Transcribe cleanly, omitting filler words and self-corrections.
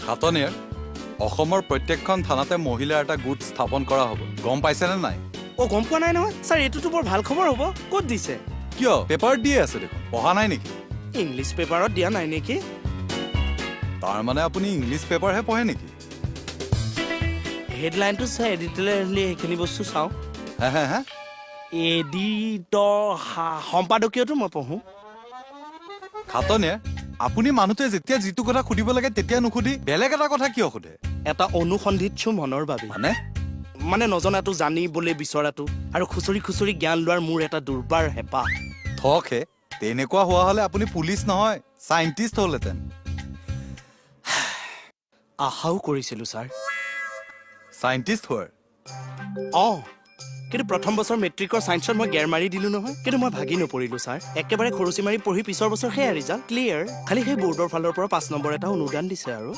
খাটনিয়াৰ অসমৰ প্ৰত্যেকখন থানাতে মহিলাৰ এটা গোট স্থাপন কৰা হ'ব গম পাইছেনে নাই গম পোৱা নাই নহয় ছাৰ এইটোতো বৰ ভাল খবৰ হ'ব ক'ত দিছে কিয় পেপাৰত দিয়ে আছে দেখোন পঢ়া নাই নেকি ইংলিছ পেপাৰত দিয়া নাই নেকি তাৰ মানে আপুনি ইংলিছ পেপাৰহে পঢ়ে নেকি হেডলাইনটো চাই এডিটৰিয়েলি সেইখিনি বস্তু চাওঁ হে এডিটৰ সম্পাদকীয়টো মই পঢ়োঁ খাটনিয়াৰ আপুনি মানুহটোৱে যেতিয়া যিটো কথা সুধিব লাগে তেতিয়া নুসুধি বেলেগ এটা কথা কিয় সোধে এটা অনুসন্ধিৎসু মনৰ বাবে মানে নজনাটো জানিবলৈ বিচৰাটো আৰু খুচৰি খুচৰি জ্ঞান লোৱাৰ মোৰ এটা দুৰ্বাৰ হেঁপাহ থকহে তেনেকুৱা হোৱা হ'লে আপুনি পুলিচ নহয় চাইণ্টিষ্ট হ'লহেঁতেন আশাও কৰিছিলোঁ ছাৰ চাইণ্টিষ্ট হোৱাৰ কিন্তু প্ৰথম বছৰ মেট্ৰিকৰ ছায়েন্সত মই গেৰ মাৰি দিলোঁ নহয় কিন্তু মই ভাগি নপৰিলোঁ ছাৰ একেবাৰে খৰচি মাৰি পঢ়ি পিছৰ বছৰ সেয়া ৰিজাল্ট ক্লিয়াৰ খালি সেই বৰ্ডৰ ফালৰ পৰা 5 নম্বৰ এটা অনুদান দিছে আৰু